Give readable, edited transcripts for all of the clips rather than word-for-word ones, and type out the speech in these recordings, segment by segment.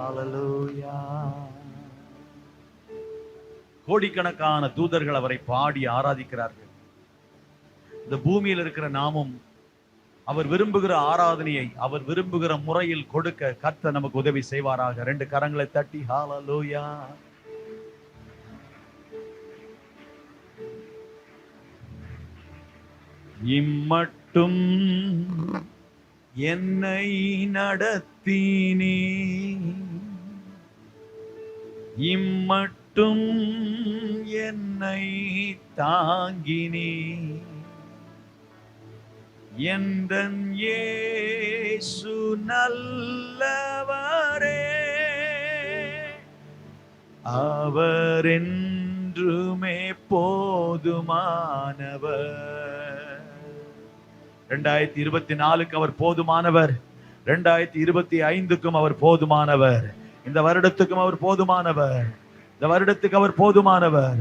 ஹalleluya. கோடிக்கணக்கான தூதர்கள் அவரை பாடி ஆராதிக்கிறார்கள். இந்த பூமியில் இருக்கிற நாமும் அவர் விரும்புகிற ஆராதனையை அவர் விரும்புகிற முறையில் கொடுக்க கர்த்தர் நமக்கு உதவி செய்வாராக. ரெண்டு கரங்களை தட்டி ஹalleluya. இம்மட்டும் என்னை நடத்தினே, இம்மட்டும் என்னை தாங்கினே, எந்தன் இயேசு நல்லவரே, அவர் என்றுமே போதுமானவர். 2024க்கு அவர் போதுமானவர், 2025க்கும் அவர் போதுமானவர், இந்த வருடத்துக்கும் அவர் போதுமானவர், இந்த வருடத்துக்கு அவர் போதுமானவர்,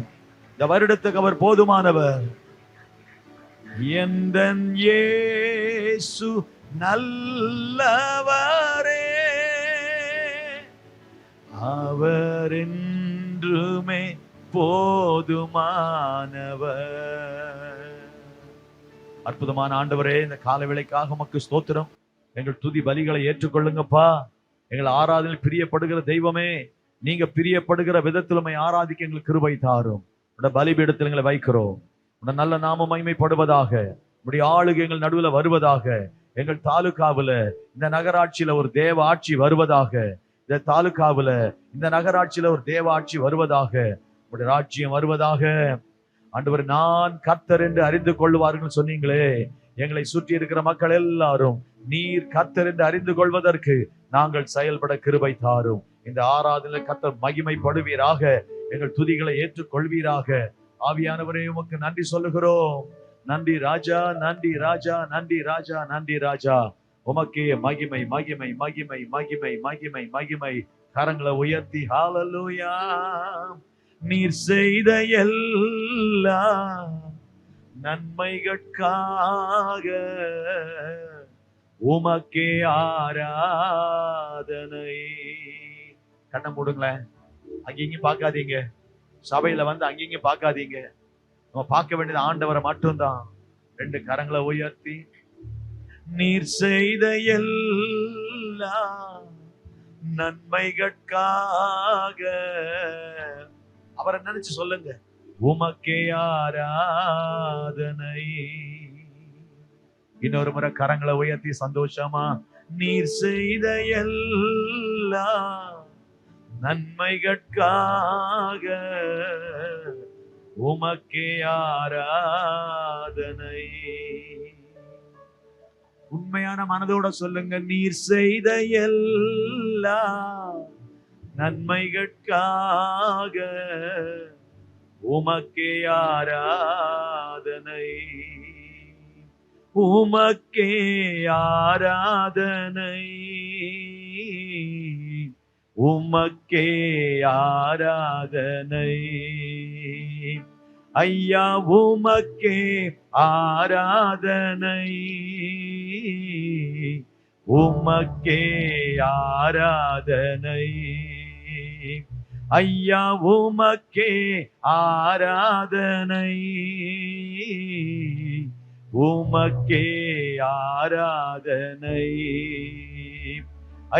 இந்த வருடத்துக்கு அவர் போதுமானவர். எந்தன் இயேசு நல்லவரே, அவர் என்றுமே போதுமானவர். அற்புதமான ஆண்டவரே, இந்த கால வேளைக்காக உமக்கு ஸ்தோத்திரம். எங்கள் துதி பலிகளை ஏற்றுக்கொள்ளுங்கப்பா. எங்கள் ஆராதனையில் பிரியப்படுகிற தெய்வமே, நீங்க பிரியப்படுகிற விதத்தில் உம்மை ஆராதிக்க எங்களுக்கு கிருபை தாரும். உடைய பலிபீடத்தில் எங்களை வைக்கிறோம். உடைய நல்ல நாம மகிமைப்படுவதாக. உடைய ஆளுகை எங்கள் நடுவில் வருவதாக. எங்கள் தாலுகாவுல இந்த நகராட்சியில ஒரு தேவ ஆட்சி வருவதாக. இந்த தாலுகாவுல இந்த நகராட்சியில ஒரு தேவ ஆட்சி வருவதாக. உடைய ராஜ்யம் வருவதாக. ஆண்டவர், நான் கர்த்தர் என்று அறிந்து கொள்வார்கள் சொன்னீங்களே. எங்களை சுற்றி இருக்கிற மக்கள் எல்லாரும் நீர் கர்த்தர் என்று அறிந்து கொள்வதற்கு நாங்கள் செயல்பட கிருபை தாரும். இந்த ஆராதனை கர்த்தர் மகிமைப்படுவீராக. எங்கள் துதிகளை ஏற்றுக்கொள்வீராக. ஆவியானவரே, உமக்கு நன்றி சொல்லுகிறோம். நன்றி ராஜா, நன்றி ராஜா, நன்றி ராஜா, நன்றி ராஜா. உமக்கே மகிமை, மகிமை, மகிமை, மகிமை, மகிமை, மகிமை. கரங்களை உயர்த்தி ஹalleluya. நீர் செய்த எல்லா நன்மைகளுக்காக உமக்கே ஆராதனை. கண்ணை மூடுங்களேன். அங்கேயும் பார்க்காதீங்க. சபையில வந்து அங்கேயும் பார்க்காதீங்க. நம்ம பார்க்க வேண்டியது ஆண்டவரை மட்டும்தான். ரெண்டு கரங்களை உயர்த்தி, நீர் செய்த எல்லா நன்மைகளுக்காக அவரை நினைச்சு சொல்லுங்க, உமக்கே ஆராதனை. இன்னொரு முறை கரங்களை உயர்த்தி சந்தோஷமா, நீர் செய்த எல்லா நன்மைகளுக்காக உமக்கே ஆராதனை. உண்மையான மனதோட சொல்லுங்க, நீர் செய்த எல்லா நன்மைகளுக்காக உமக்கே ஆராதனை, உமக்கே ஆராதனை, உமக்கே ஆராதனை. ஐயா உமக்கே ஆராதனை, உமக்கே ஆராதனை. ஐயா உமக்கே ஆராதனை, உமக்கே ஆராதனை.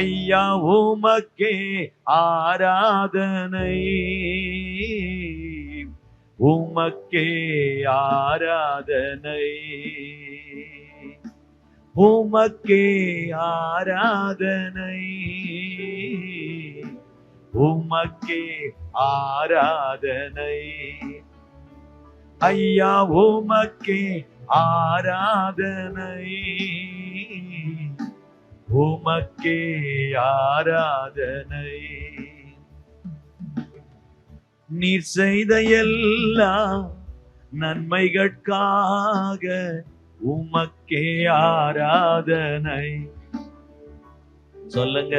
ஐயா உமக்கே ஆராதனை, உமக்கே ஆராதனை, உமக்கே ஆராதனை, உமக்கே ஆராதனை. ஐயா உமக்கே ஆராதனை, உமக்கே ஆராதனை. நீர் செய்த எல்லா நன்மைகளுக்காக உமக்கே ஆராதனை. சொல்லுங்க,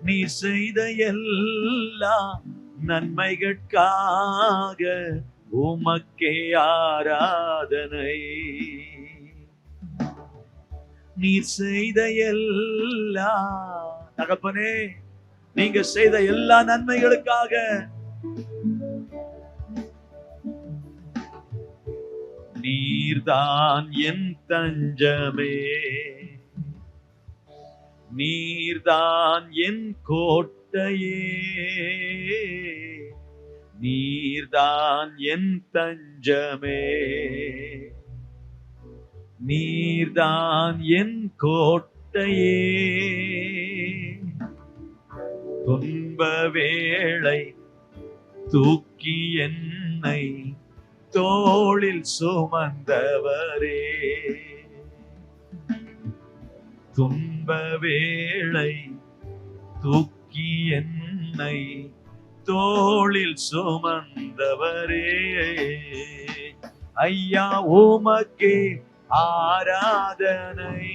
நீர் செய்த எல்லா நன்மைகளுக்காக உமக்கே ஆராதனை. நீர் செய்த எல்லா, தகப்பனே நீங்க செய்த எல்லா நன்மைகளுக்காக. நீர்தான் என் தஞ்சமே, நீர்தான் என் கோட்டையே, நீர்தான் என் தஞ்சமே, நீர்தான் என் கோட்டையே. துன்ப வேளை தூக்கி என்னை தோளில் சுமந்தவரே, துன்ப வேளை தூக்கி என்னை தோளில் சுமந்தவரே. ஐயா உமக்கே ஆராதனை,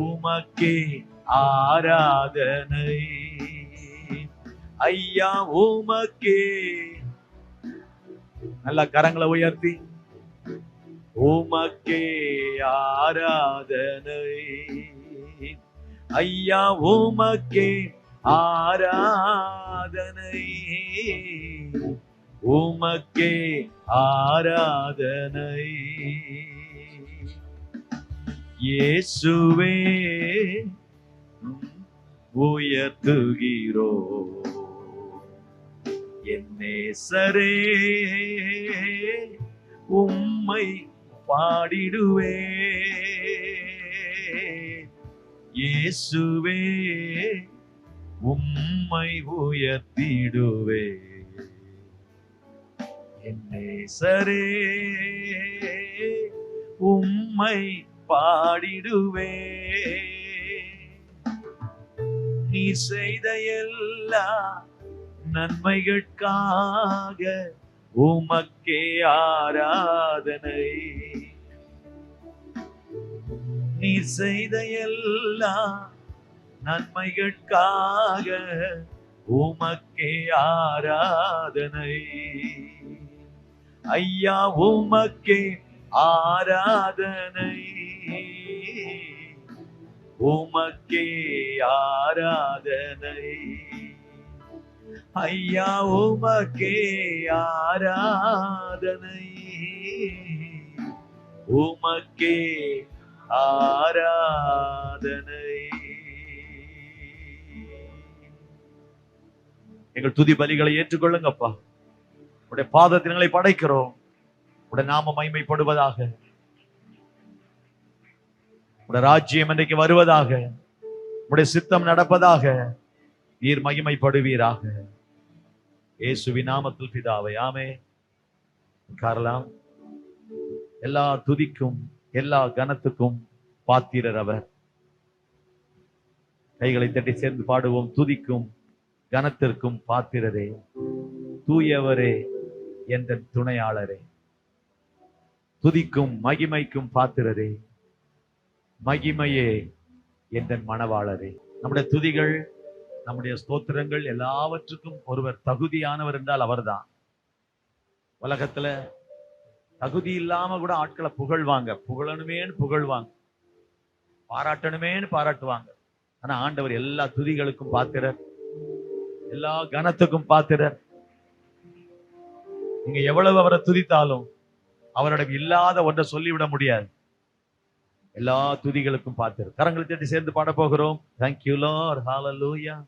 உமக்கே ஆராதனை. ஐயா உமக்கே, நல்ல கரங்களை உயர்த்தி, உமக்கே ஆராதனை. ஐயா உமக்கே ஆராதனை, உமக்கே ஆராதனை. இயேசுவே உயர்த்துகிறோ, என் நேசரே உம்மை பாடிடுவே. இயேசுவே உம்மை உயர்த்திடுவே, என் நேசரே உம்மை பாடிடுவே. நீ செய்த எல்லா நன்மைகளுக்காக உமக்கே ஆராதனை. நீ செய்த எல்லா நன்மைகளுக்காக உமக்கே ஆராதனை. ஐயா உமக்கே ஆராதனை, உமக்கே ஆராதனை. ஐயா உமக்கே ஆராதனை, உமக்கே ஆராதனை. எங்கள் துதி பலிகளை ஏற்றுக்கொள்ளுங்கப்பா. உடைய பாதத்தினங்களை படைக்கிறோம். உடைய நாம மகிமைப்படுவதாக, உடைய ராஜ்யம் இன்றைக்கு வருவதாக, உடைய சித்தம் நடப்பதாக. நீர் மகிமைப்படுவீராக. இயேசுவின் நாமத்தில் பிதாவே, ஆமென். காரலாம். எல்லா துதிக்கும் எல்லா கனத்துக்கும் பாத்திரர் அவர். கைகளை தட்டி சேர்ந்து பாடுவோம். துதிக்கும் கனத்திற்கும் பாத்திரரே, தூயவரே என்ற துணையாளரே. துதிக்கும் மகிமைக்கும் பாத்திரரே, மகிமையே என்ற மணவாளரே. நம்முடைய துதிகள், நம்முடைய ஸ்தோத்திரங்கள் எல்லாவற்றுக்கும் ஒருவர் தகுதியானவர் என்றால் அவர்தான். உலகத்துல தகுதி இல்லாம கூட ஆட்களை புகழ்வாங்க, புகழணுமேன்னு புகழ்வாங்க, பாராட்டணுமேன்னு பாராட்டுவாங்க. ஆனா ஆண்டவர் எல்லா துதிகளுக்கும் பாத்திரர், எல்லா கனத்துக்கும் பாத்திரர். நீங்க எவ்வளவு அவரை துதித்தாலும் அவரிடம் இல்லாத ஒன்றை சொல்லிவிட முடியாது. எல்லா துதிகளுக்கும் பாத்திரர். கரங்களை தட்டி சேர்ந்து பாட போகிறோம். Thank you Lord, hallelujah.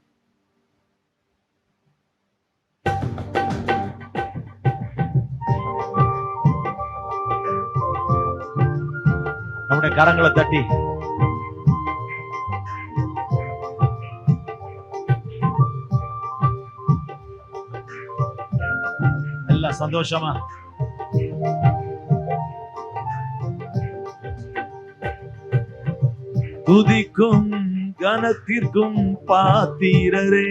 நம்முடைய கரங்களை தட்டி எல்லாம் சந்தோஷமா துதிக்கும் கனத்திற்கும் பாத்திரரே,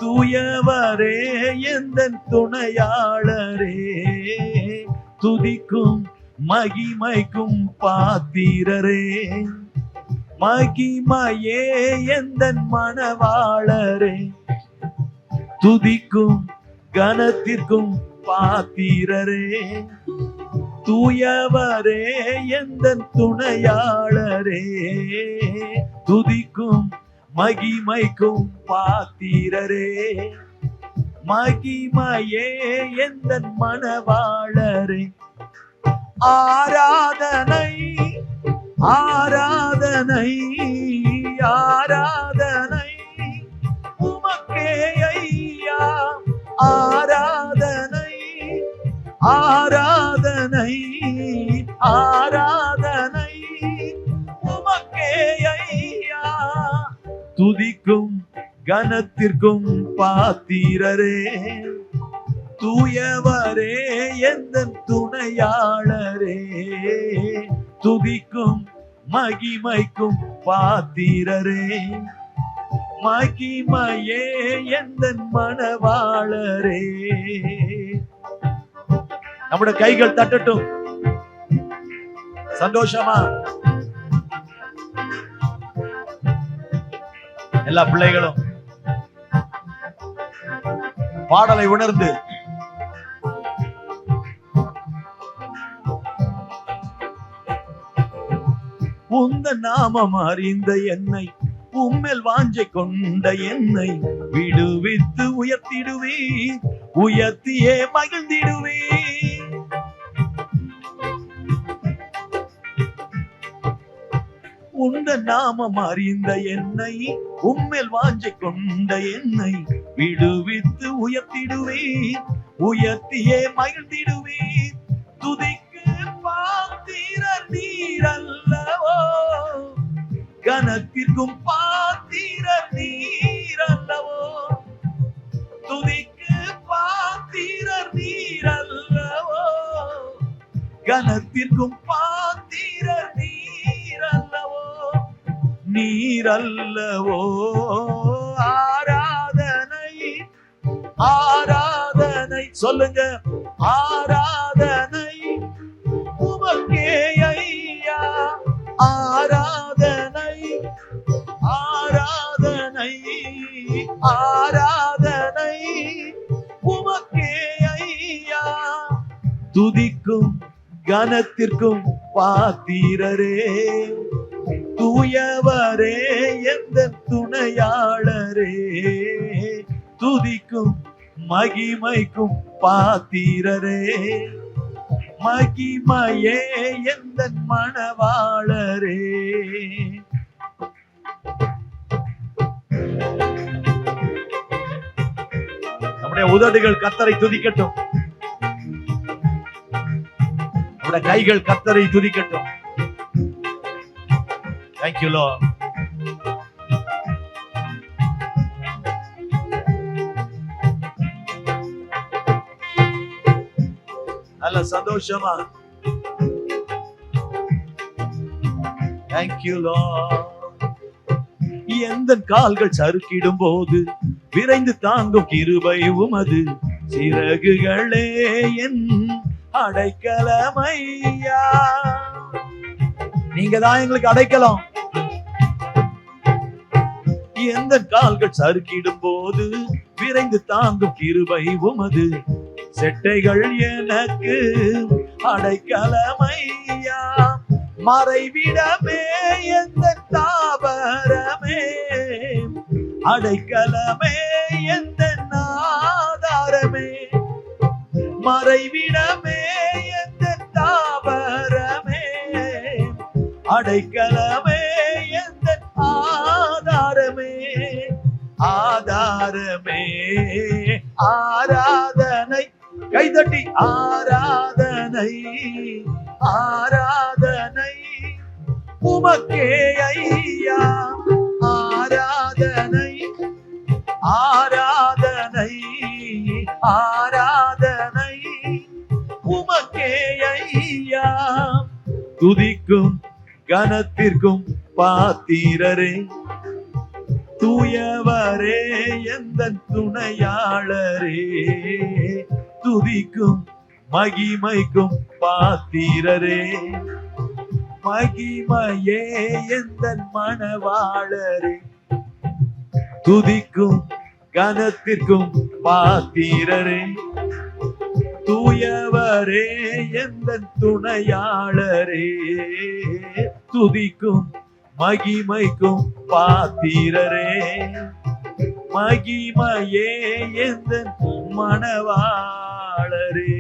தூயவரே எந்தன் துணையாளரே. துதிக்கும் மகிமைக்கும் பாத்திரரே, மகிமையே எந்தன் மணவாளரே. துதிக்கும் கனத்திற்கும் பாத்திரரே, தூயவரே எந்தன் துணையாளரே. துதிக்கும் மகிமைக்கும் பாத்திரரே, மகிமையே எந்தன் மணவாளரே. ஆராதனை ஆராதனை ஆராதனை உமக்கே ஐயா, ஆராதனை ஆராதனை ஆராதனை உமக்கே ஐயா. துதிக்கும் கனத்திற்கும் பாத்திரரே, தூயவரே எந்தன் துணையாளரே. துதிக்கும் மகிமைக்கும் பாத்திரரே, மகிமையே எந்தன் மணவாளரே. நம்முடைய கைகள் தட்டட்டும் சந்தோஷமா. எல்லா பிள்ளைகளும் பாடலை உணர்ந்து உந்த நாமம் அறிந்த என்னை, உம்மேல் வாஞ்சை கொண்ட என்னை விடுவித்து உயர்த்திடுவே, உயர்த்தியே மகிழ்ந்திடுவே. உந்த நாமம் அறிந்த என்னை, உம்மேல் வாஞ்சை கொண்ட என்னை விடுவித்து உயர்த்திடுவே, உயர்த்தியே மகிழ்ந்திடுவே. துதிக்கு பாத்திரர் நீரல்லவோ, கனத்திற்கும் பாத்திரர் நீரல்லவோ. துதிக்கு பாத்திரர் நீரல்லவோ, கனத்திற்கும் பாத்திரர் நீரல்லவோ. நீரல்லவோ ஆராதனை ஆராதனை சொல்லுங்க. ஆராதனை உமக்கே ஐயா, ஆராதனை ஆராதனை ஆராதனை உமக்கே ஐயா. துதிக்கும் கனத்திற்கும் பாத்திரரே, தூயவரே எந்தன் துணையாளரே. துதிக்கும் மகிமைக்கும் பாத்திரரே, மகிமையே எந்தன் மணவாளரே. நம்முடைய உதடுகள் கர்த்தரை துதிக்கட்டும், நம்முடைய கைகள் கர்த்தரை துதிக்கட்டும். Thank you, Lord. நல்ல சந்தோஷமா. Thank you, Lord. எந்த கால்கள் சறுக்கிடும் போது விரைந்து தாங்கும் கிருபை உமது, சிறகுகளே என் அடைக்கலமையா. நீங்க தான் எங்களுக்கு அடைக்கலாம். எந்த கால்கள் சறுக்கிடும் போது விரைந்து தாங்கும் கிருபை உமது, செட்டைகள் எனக்கு அடைக்கலமையா. மறைவிடமே எந்த தாவரமே, அடைக்கலமே எந்த ஆதாரமே. மறைவிடமே எந்த தாவரமே, அடைக்கலமே எந்த ஆதாரமே. ஆதாரமே ஆராதனை, கைதட்டி ஆராதனை ஆராதனை உமக்கே ஐயா. ஆராதனை ஆராதனை ஆராதனை உமக்கே ஐயா. துதிக்கும் கனத்திற்கும் பாத்திரரே, தூயவரே எந்தன் துணையாளரே. துதிக்கும் மகிமைக்கும் பாத்திரரே, மகிமையே எந்தன் மணவாளரே. துதிக்கும் கனத்திற்கும் பாத்திரரே, தூயவரே எந்தன் துணையாளரே. துதிக்கும் மகிமைக்கும் பாத்திரரே மகிமையே எந்த மணவாளரே